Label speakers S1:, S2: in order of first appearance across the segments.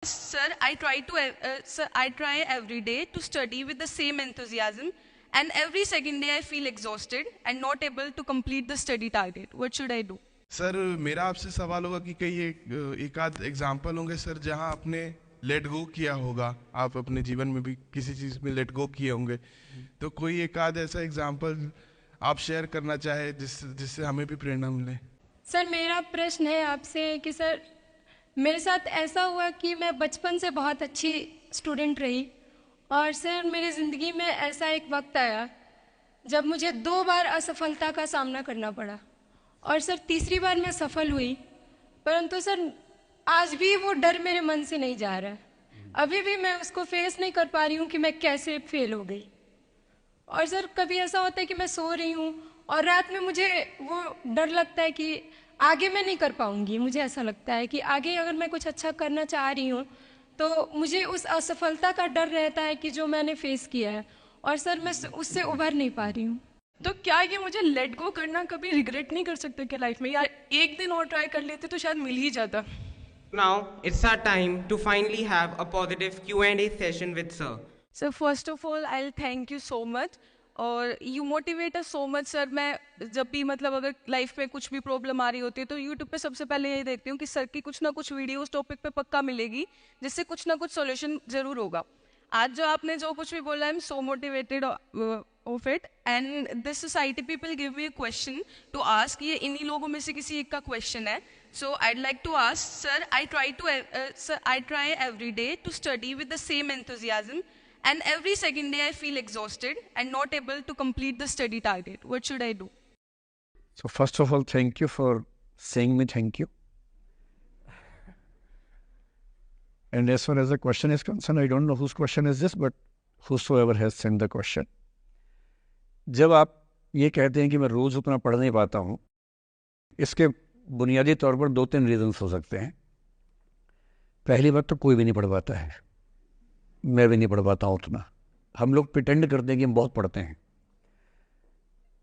S1: Sir, I try every day to study with the same enthusiasm, and every second day I feel exhausted and not able to complete the study target. What should I do?
S2: Sir मेरा आपसे सवाल होगा कि कई एक आध example होंगे sir जहां आपने लेट गो किया होगा, आप अपने जीवन में भी किसी चीज़ में लेट गो किए होंगे, तो कोई एक आध ऐसा एग्जाम्पल आप शेयर करना चाहे जिससे हमें भी प्रेरणा मिले।
S3: सर मेरा प्रश्न है आपसे कि सर मेरे साथ ऐसा हुआ कि मैं बचपन से बहुत अच्छी स्टूडेंट रही, और सर मेरी ज़िंदगी में ऐसा एक वक्त आया जब मुझे 2 बार असफलता का सामना करना पड़ा, और सर तीसरी बार मैं सफल हुई, परंतु सर आज भी वो डर मेरे मन से नहीं जा रहा है। अभी भी मैं उसको फेस नहीं कर पा रही हूँ कि मैं कैसे फेल हो गई। और सर कभी ऐसा होता है कि मैं सो रही हूँ और रात में मुझे वो डर लगता है कि आगे मैं नहीं कर पाऊंगी। मुझे ऐसा लगता है कि आगे अगर मैं कुछ अच्छा करना चाह रही हूँ तो मुझे उस असफलता का डर रहता है कि जो मैंने फेस किया है, और सर मैं उससे उभर नहीं पा रही हूँ।
S1: तो क्या ये मुझे लेट गो करना कभी रिग्रेट नहीं कर सकते क्या लाइफ में, या एक दिन और ट्राई कर लेते तो शायद मिल ही जाता?
S4: Now it's our time to finally have a positive Q&A session with Sir.
S1: Sir first of all I will thank you so much, और you motivate us so much sir. मैं जब भी मतलब अगर लाइफ में कुछ भी प्रॉब्लम आ रही होती है तो यूट्यूब पे सबसे पहले यही देखती हूँ कि सर की कुछ ना कुछ वीडियो उस टॉपिक पे पक्का मिलेगी जिससे कुछ ना कुछ सॉल्यूशन जरूर होगा। आज जो आपने जो कुछ भी बोला, I am so motivated of it, and this society people give me a question to ask. ये इन्हीं लोगों में से किसी एक का क्वेश्चन है। So I like to ask sir, I try every day to study with the same enthusiasm, and every second day I feel exhausted and not able to complete the study target. What should I do?
S5: So first of all, thank you for saying me thank you. And as far as the question is concerned, I don't know whose question is this, but whosoever has sent the question. जब आप ये कहते हैं कि मैं रोज़ उतना पढ़ नहीं पाता हूँ, इसके बुनियादी तौर पर 2-3 रीजंस हो सकते हैं। पहली बात तो कोई भी नहीं पढ़ पाता है, मैं भी नहीं पढ़ पाता हूँ उतना। हम लोग प्रिटेंड करते हैं कि हम बहुत पढ़ते हैं।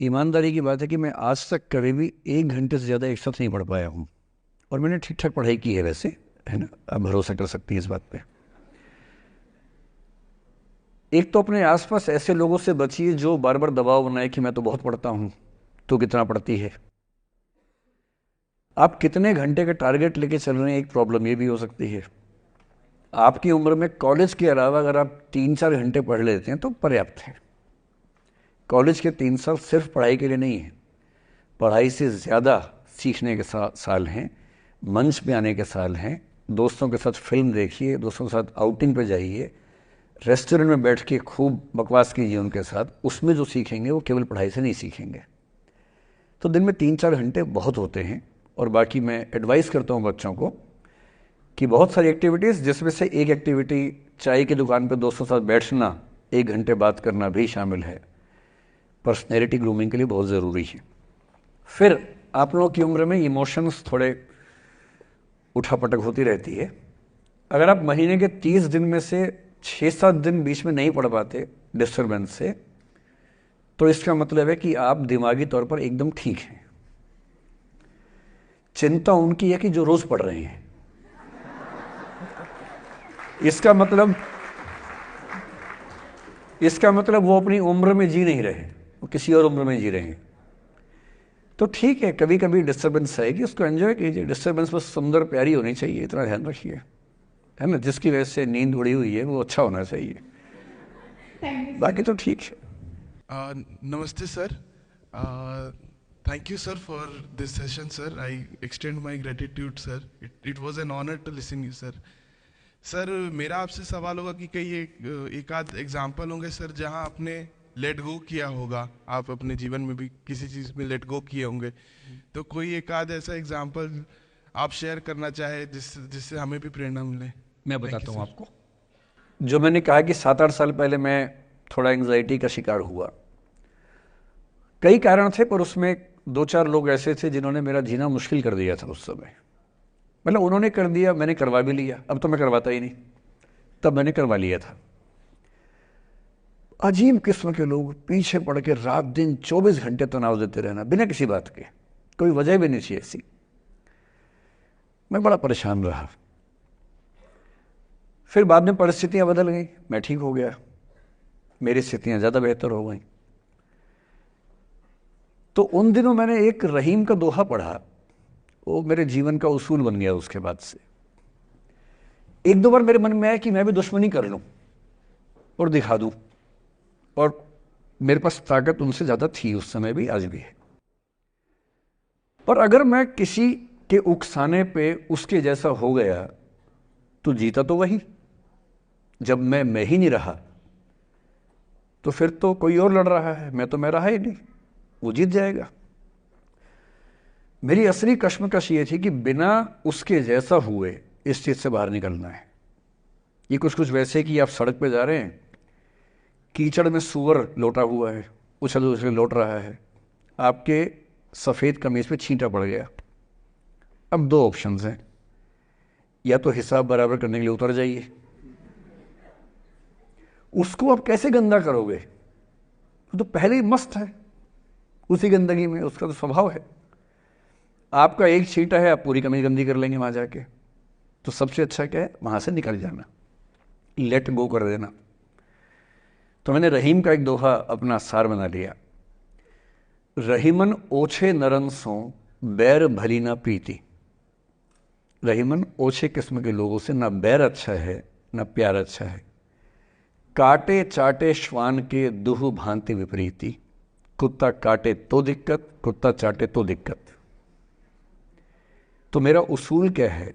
S5: ईमानदारी की बात है कि मैं आज तक कभी भी 1 घंटे से ज़्यादा एक साथ नहीं पढ़ पाया हूँ, और मैंने ठीक ठाक पढ़ाई की है वैसे, है ना, आप भरोसा कर सकती हैं इस बात पे। एक तो अपने आसपास ऐसे लोगों से बचिए जो बार बार दबाव बनाए कि मैं तो बहुत पढ़ता हूँ, तो कितना पढ़ती है। आप कितने घंटे का टारगेट लेके चल रहे हैं, एक प्रॉब्लम ये भी हो सकती है। आपकी उम्र में कॉलेज के अलावा अगर आप 3-4 घंटे पढ़ लेते हैं तो पर्याप्त है। कॉलेज के 3 साल सिर्फ पढ़ाई के लिए नहीं है, पढ़ाई से ज़्यादा सीखने के साल हैं, मंच पे आने के साल हैं। दोस्तों के साथ फिल्म देखिए, दोस्तों के साथ आउटिंग पे जाइए, रेस्टोरेंट में बैठ के खूब बकवास कीजिए उनके साथ। उसमें जो सीखेंगे वो केवल पढ़ाई से नहीं सीखेंगे। तो दिन में 3-4 घंटे बहुत होते हैं। और बाकी मैं एडवाइस करता हूँ बच्चों को कि बहुत सारी एक्टिविटीज़, जिसमें से एक एक्टिविटी चाय की दुकान पर दोस्तों के साथ बैठना, 1 घंटे बात करना भी शामिल है। पर्सनैलिटी ग्रूमिंग के लिए बहुत ज़रूरी है। फिर आप लोगों की उम्र में इमोशंस थोड़े उठापटक होती रहती है। अगर आप महीने के 30 दिन में से 6-7 दिन बीच में नहीं पढ़ पाते डिस्टर्बेंस से, तो इसका मतलब है कि आप दिमागी तौर पर एकदम ठीक हैं। चिंता उनकी है कि जो रोज़ पढ़ रहे हैं। इसका मतलब वो अपनी उम्र में जी नहीं रहे, वो किसी और उम्र में जी रहे हैं। तो ठीक है, कभी कभी डिस्टर्बेंस आएगी, उसको एंजॉय कीजिए। डिस्टर्बेंस बस सुंदर प्यारी होनी चाहिए, इतना ध्यान रखिए, है ना। जिसकी वजह से नींद उड़ी हुई है वो अच्छा होना चाहिए, बाकी तो ठीक है।
S2: नमस्ते sir, thank you sir for this session sir. I extend my gratitude sir, it was an honour to listen you sir. Sir मेरा आपसे सवाल होगा कि कई एक आध एग्जाम्पल होंगे सर जहां आपने लेट गो किया होगा, आप अपने जीवन में भी किसी चीज़ में लेट गो किए होंगे, तो कोई एक आध ऐसा एग्जाम्पल आप शेयर करना चाहे जिससे हमें भी प्रेरणा मिले।
S5: मैं बताता हूँ आपको। जो मैंने कहा कि 7-8 साल पहले मैं थोड़ा एंग्जाइटी का शिकार हुआ। कई कारण थे, पर उसमें 2-4 लोग ऐसे थे जिन्होंने मेरा जीना मुश्किल कर दिया था उस समय। मतलब उन्होंने कर दिया, मैंने करवा भी लिया। अब तो मैं करवाता ही नहीं, तब मैंने करवा लिया था। अजीब किस्म के लोग पीछे पड़ के रात दिन 24 घंटे तनाव देते रहना बिना किसी बात के, कोई वजह भी नहीं थी ऐसी। मैं बड़ा परेशान रहा। फिर बाद में परिस्थितियाँ बदल गई, मैं ठीक हो गया, मेरी स्थितियाँ ज़्यादा बेहतर हो गई। तो उन दिनों मैंने एक रहीम का दोहा पढ़ा, वो मेरे जीवन का उसूल बन गया। उसके बाद से एक दो बार मेरे मन में आया कि मैं भी दुश्मनी कर लूं और दिखा दूं, और मेरे पास ताकत उनसे ज़्यादा थी उस समय भी, आज भी है। पर अगर मैं किसी के उकसाने पे उसके जैसा हो गया तो जीता तो वही। जब मैं ही नहीं रहा तो फिर तो कोई और लड़ रहा है, मैं रहा ही नहीं, वो जीत जाएगा। मेरी असली कश्मकश ये थी कि बिना उसके जैसा हुए इस चीज़ से बाहर निकलना है। ये कुछ वैसे कि आप सड़क पे जा रहे हैं, कीचड़ में सूअर लोटा हुआ है, उछल उछल लौट रहा है, आपके सफ़ेद कमीज पे छींटा पड़ गया। अब दो ऑप्शंस हैं, या तो हिसाब बराबर करने के लिए उतर जाइए, उसको आप कैसे गंदा करोगे, वो तो पहले ही मस्त है उसी गंदगी में, उसका तो स्वभाव है। आपका एक छींटा है, आप पूरी कमीज गंदी कर लेंगे वहां जाके। तो सबसे अच्छा क्या है, वहां से निकल जाना, लेट गो कर देना। तो मैंने रहीम का एक दोहा अपना सार बना लिया, रहीमन ओछे नरन सो बैर भली ना प्रीति। रहीमन ओछे किस्म के लोगों से ना बैर अच्छा है ना प्यार अच्छा है। काटे चाटे श्वान के दुह भांति विपरीति। कुत्ता काटे तो दिक्कत, कुत्ता चाटे तो दिक्कत। तो मेरा उसूल क्या है,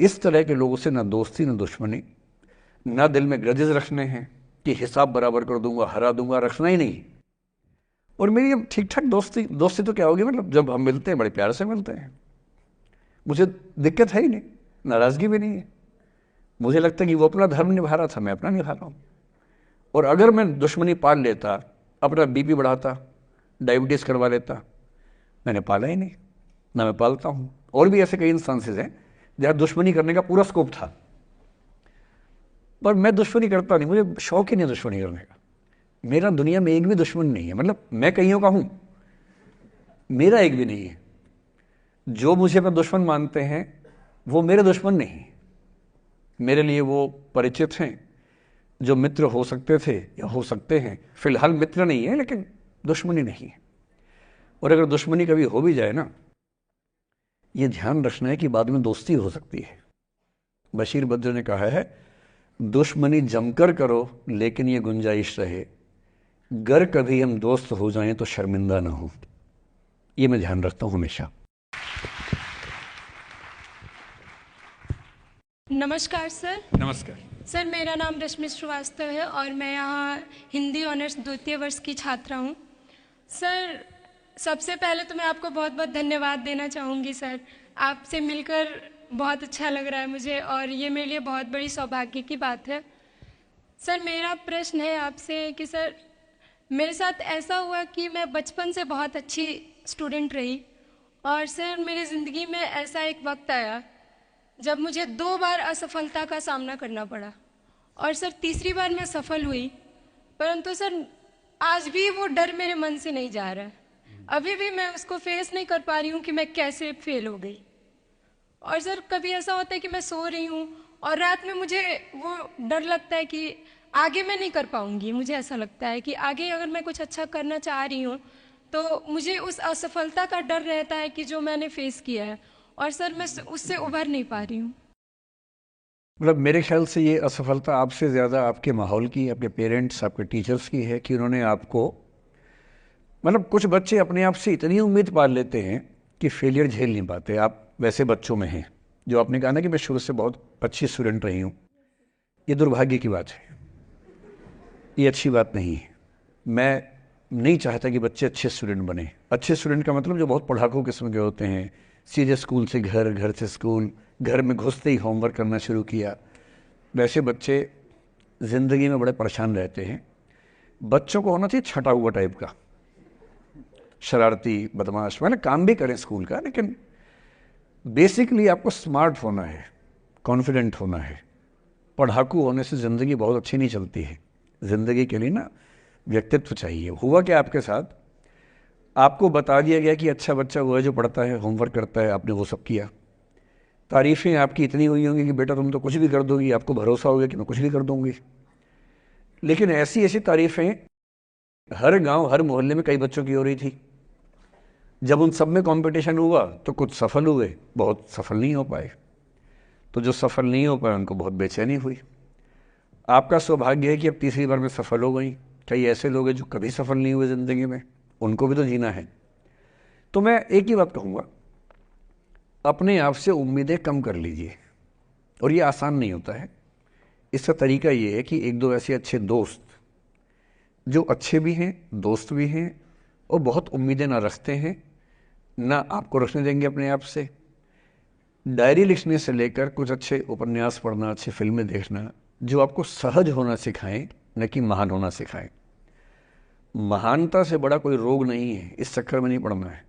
S5: इस तरह के लोगों से ना दोस्ती ना दुश्मनी, ना दिल में ग्रजेस रखने हैं कि हिसाब बराबर कर दूंगा, हरा दूंगा, रखना ही नहीं। और मेरी अब ठीक ठाक दोस्ती तो क्या होगी, मतलब जब हम मिलते हैं बड़े प्यार से मिलते हैं, मुझे दिक्कत है ही नहीं, नाराज़गी भी नहीं है। मुझे लगता है कि वो अपना धर्म निभा रहा था, मैं अपना निभा रहा हूँ। और अगर मैं दुश्मनी पाल लेता, अपना बीपी बढ़ाता, डायबिटीज़ करवा लेता, मैंने पाला ही नहीं, ना मैं पालता हूँ। और भी ऐसे कई इंस्टांसेस हैं जहाँ दुश्मनी करने का पूरा स्कोप था, पर मैं दुश्मनी करता नहीं, मुझे शौक ही नहीं दुश्मनी करने का। मेरा दुनिया में एक भी दुश्मन नहीं है, मतलब मैं कईयों का हूँ, मेरा एक भी नहीं है। जो मुझे अपना दुश्मन मानते हैं वो मेरे दुश्मन नहीं, मेरे लिए वो परिचित हैं जो मित्र हो सकते थे या हो सकते हैं। फिलहाल मित्र नहीं है, लेकिन दुश्मनी नहीं है। और अगर दुश्मनी कभी हो भी जाए ना, ये ध्यान रखना है कि बाद में दोस्ती हो सकती है। बशीर बद्र ने कहा है, दुश्मनी जमकर करो लेकिन ये गुंजाइश रहे, गर कभी हम दोस्त हो जाएं तो शर्मिंदा ना हो। ये मैं ध्यान रखता हूं हमेशा।
S3: नमस्कार सर।
S5: नमस्कार
S3: सर, मेरा नाम रश्मि श्रीवास्तव है और मैं यहाँ हिंदी ऑनर्स द्वितीय वर्ष की छात्रा हूँ। सर, सबसे पहले तो मैं आपको बहुत बहुत धन्यवाद देना चाहूँगी सर। आपसे मिलकर बहुत अच्छा लग रहा है मुझे और ये मेरे लिए बहुत बड़ी सौभाग्य की बात है। सर, मेरा प्रश्न है आपसे कि सर, मेरे साथ ऐसा हुआ कि मैं बचपन से बहुत अच्छी स्टूडेंट रही और सर मेरी ज़िंदगी में ऐसा एक वक्त आया जब मुझे 2 बार असफलता का सामना करना पड़ा और सर तीसरी बार मैं सफल हुई, परंतु सर आज भी वो डर मेरे मन से नहीं जा रहा है। अभी भी मैं उसको फेस नहीं कर पा रही हूँ कि मैं कैसे फेल हो गई। और सर कभी ऐसा होता है कि मैं सो रही हूँ और रात में मुझे वो डर लगता है कि आगे मैं नहीं कर पाऊँगी। मुझे ऐसा लगता है कि आगे अगर मैं कुछ अच्छा करना चाह रही हूँ तो मुझे उस असफलता का डर रहता है कि जो मैंने फेस किया है, और सर मैं उससे उभर नहीं पा रही हूँ।
S5: मतलब मेरे ख्याल से ये असफलता आपसे ज़्यादा आपके माहौल की, आपके पेरेंट्स, आपके टीचर्स की है कि उन्होंने आपको, मतलब कुछ बच्चे अपने आप से इतनी उम्मीद पाल लेते हैं कि फेलियर झेल नहीं पाते। आप वैसे बच्चों में हैं। जो आपने कहा ना कि मैं शुरू से बहुत अच्छी स्टूडेंट रही हूँ, ये दुर्भाग्य की बात है, ये अच्छी बात नहीं है। मैं नहीं चाहता कि बच्चे अच्छे स्टूडेंट बने। अच्छे स्टूडेंट का मतलब जो बहुत पढ़ाकू किस्म के होते हैं, सीधे स्कूल से घर, घर से स्कूल, घर में घुसते ही होमवर्क करना शुरू किया, वैसे बच्चे ज़िंदगी में बड़े परेशान रहते हैं। बच्चों को होना चाहिए छटा हुआ टाइप का, शरारती, बदमाश, मतलब काम भी करें स्कूल का, लेकिन बेसिकली आपको स्मार्ट होना है, कॉन्फिडेंट होना है। पढ़ाकू होने से ज़िंदगी बहुत अच्छी नहीं चलती है। ज़िंदगी के लिए ना व्यक्तित्व चाहिए। हुआ क्या आपके साथ, आपको बता दिया गया कि अच्छा बच्चा वो है जो पढ़ता है, होमवर्क करता है, आपने वो सब किया। तारीफ़ें आपकी इतनी हुई होंगी कि बेटा तुम तो कुछ भी कर दोगी, आपको भरोसा हो गया कि मैं कुछ भी कर दूंगी। लेकिन ऐसी ऐसी तारीफ़ें हर गांव हर मोहल्ले में कई बच्चों की हो रही थी। जब उन सब में कंपटीशन हुआ तो कुछ सफल हुए, बहुत सफल नहीं हो पाए। तो जो सफल नहीं हो पाए उनको बहुत बेचैनी हुई। आपका सौभाग्य है कि अब तीसरी बार में सफल हो गई। कई ऐसे लोग हैं जो कभी सफल नहीं हुए ज़िंदगी में, उनको भी तो जीना है। तो मैं एक ही बात कहूँगा, अपने आप से उम्मीदें कम कर लीजिए। और ये आसान नहीं होता है। इसका तरीका ये है कि एक दो ऐसे अच्छे दोस्त जो अच्छे भी हैं, दोस्त भी हैं और बहुत उम्मीदें ना रखते हैं, ना आपको रखने देंगे अपने आप से। डायरी लिखने से लेकर कुछ अच्छे उपन्यास पढ़ना, अच्छी फिल्में देखना, जो आपको सहज होना सिखाएं, न कि महान होना सिखाएं। महानता से बड़ा कोई रोग नहीं है, इस चक्कर में नहीं पड़ना है।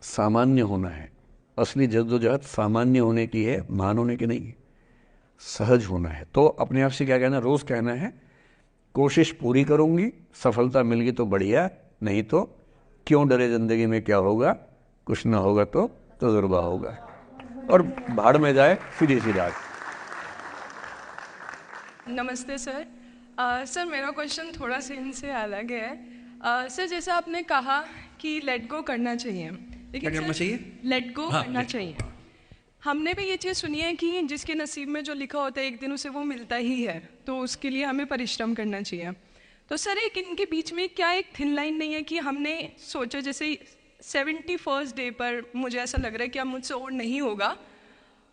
S5: सामान्य होना है। असली जद्दोजहद सामान्य होने की है, महान होने की नहीं है। सहज होना है। तो अपने आप से क्या कहना, रोज़ कहना है कोशिश पूरी करूंगी, सफलता मिल गई तो बढ़िया, नहीं तो क्यों डरे, ज़िंदगी में क्या होगा, कुछ ना होगा तो तजुर्बा होगा। और भाड़ में जाए सीधी सी रात।
S1: नमस्ते सर। सर मेरा क्वेश्चन थोड़ा सा इनसे अलग है। सर जैसा आपने कहा कि लेट गो करना चाहिए, लेकिन
S5: क्या करना चाहिए?
S1: लेट गो करना चाहिए। हमने भी ये चीज़ सुनी है कि जिसके नसीब में जो लिखा होता है एक दिन उसे वो मिलता ही है, तो उसके लिए हमें परिश्रम करना चाहिए। तो सर एक इनके बीच में क्या एक थिन लाइन नहीं है कि हमने सोचा जैसे 71st डे पर मुझे ऐसा लग रहा है कि अब मुझसे और नहीं होगा,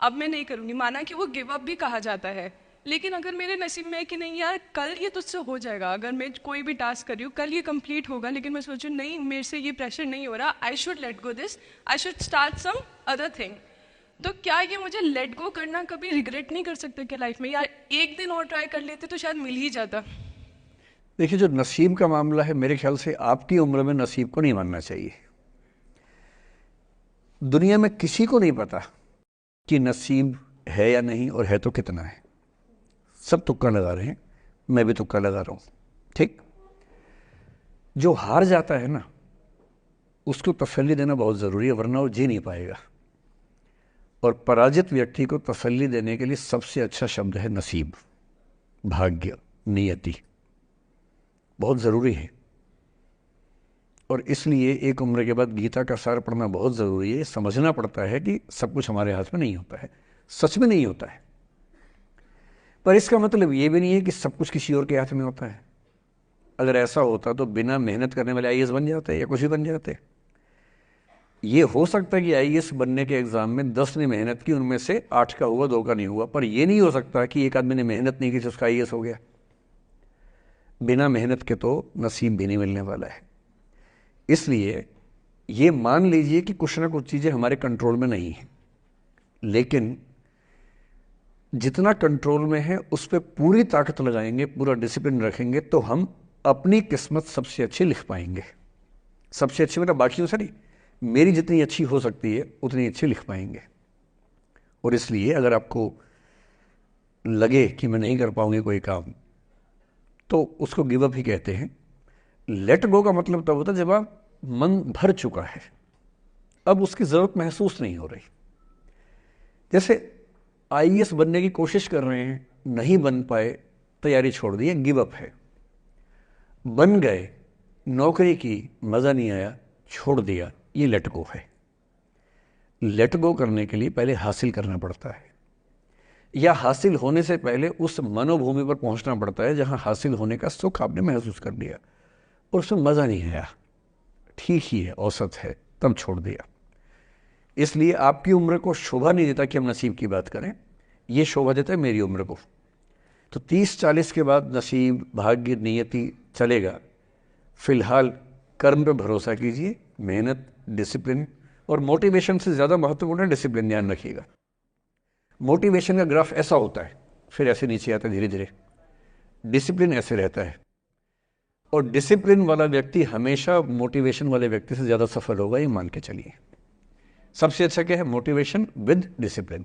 S1: अब मैं नहीं करूँगी, माना कि वो गिव अप भी कहा जाता है। लेकिन अगर मेरे नसीब में है कि नहीं यार कल ये तुझसे हो जाएगा, अगर मैं कोई भी टास्क कर रही हूँ कल ये कंप्लीट होगा, लेकिन मैं सोचूँ नहीं मेरे से ये प्रेशर नहीं हो रहा, I should let go this, I should start some other thing. तो क्या ये मुझे लेट गो करना कभी रिग्रेट नहीं कर सकते क्या लाइफ में, यार एक दिन और ट्राई कर लेते तो शायद मिल ही जाता।
S5: देखिए, जो नसीब का मामला है, मेरे ख्याल से आपकी उम्र में नसीब को नहीं मानना चाहिए। दुनिया में किसी को नहीं पता कि नसीब है या नहीं, और है तो कितना है। सब तुक्का लगा रहे हैं, मैं भी तुक्का लगा रहा हूँ। ठीक, जो हार जाता है ना उसको तसल्ली देना बहुत ज़रूरी है, वरना वो जी नहीं पाएगा। और पराजित व्यक्ति को तसल्ली देने के लिए सबसे अच्छा शब्द है नसीब, भाग्य, नियति। बहुत ज़रूरी है। और इसलिए एक उम्र के बाद गीता का सार पढ़ना बहुत ज़रूरी है। समझना पड़ता है कि सब कुछ हमारे हाथ में नहीं होता है, सच में नहीं होता है। पर इसका मतलब ये भी नहीं है कि सब कुछ किसी और के हाथ में होता है। अगर ऐसा होता तो बिना मेहनत करने वाले आईएएस बन जाते या कुछ भी बन जाते। ये हो सकता है कि आईएएस बनने के एग्ज़ाम में 10 ने मेहनत की, उनमें से 8 का हुआ, 2 का नहीं हुआ। पर यह नहीं हो सकता कि एक आदमी ने मेहनत नहीं की तो उसका आईएएस हो गया। बिना मेहनत के तो नसीब भी नहीं मिलने वाला है। इसलिए ये मान लीजिए कि कुछ ना कुछ चीज़ें हमारे कंट्रोल में नहीं हैं, लेकिन जितना कंट्रोल में है उस पर पूरी ताकत लगाएंगे, पूरा डिसिप्लिन रखेंगे, तो हम अपनी किस्मत सबसे अच्छी लिख पाएंगे। सबसे अच्छी मतलब बाकियों से नहीं, मेरी जितनी अच्छी हो सकती है उतनी अच्छी लिख पाएंगे। और इसलिए अगर आपको लगे कि मैं नहीं कर पाऊंगी कोई काम, तो उसको गिव अप ही कहते हैं। लेट गो का मतलब तब होता है जब आप मन भर चुका है, अब उसकी ज़रूरत महसूस नहीं हो रही। जैसे आईएएस बनने की कोशिश कर रहे हैं, नहीं बन पाए, तैयारी छोड़ दी, गिव अप है। बन गए, नौकरी की, मज़ा नहीं आया, छोड़ दिया, ये लेट गो है। लेट गो करने के लिए पहले हासिल करना पड़ता है, या हासिल होने से पहले उस मनोभूमि पर पहुंचना पड़ता है जहां हासिल होने का सुख आपने महसूस कर लिया और उसमें मज़ा नहीं आया, ठीक ही है, औसत है, तब छोड़ दिया। इसलिए आपकी उम्र को शोभा नहीं देता कि हम नसीब की बात करें, ये शोभा देता है मेरी उम्र को। तो 30-40 के बाद नसीब, भाग्य, नियति चलेगा। फिलहाल कर्म पे भरोसा कीजिए, मेहनत, डिसिप्लिन, और मोटिवेशन से ज़्यादा महत्वपूर्ण है डिसिप्लिन, ध्यान रखिएगा। मोटिवेशन का ग्राफ ऐसा होता है, फिर ऐसे नीचे आता है धीरे धीरे। डिसिप्लिन ऐसे रहता है, और डिसिप्लिन वाला व्यक्ति हमेशा मोटिवेशन वाले व्यक्ति से ज़्यादा सफल होगा, ये मान के चलिए। सबसे अच्छा क्या है? Motivation with discipline.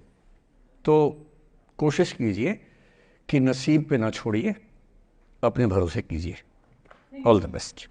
S5: तो कोशिश कीजिए कि नसीब पे ना छोड़िए, अपने भरोसे कीजिए। All the best.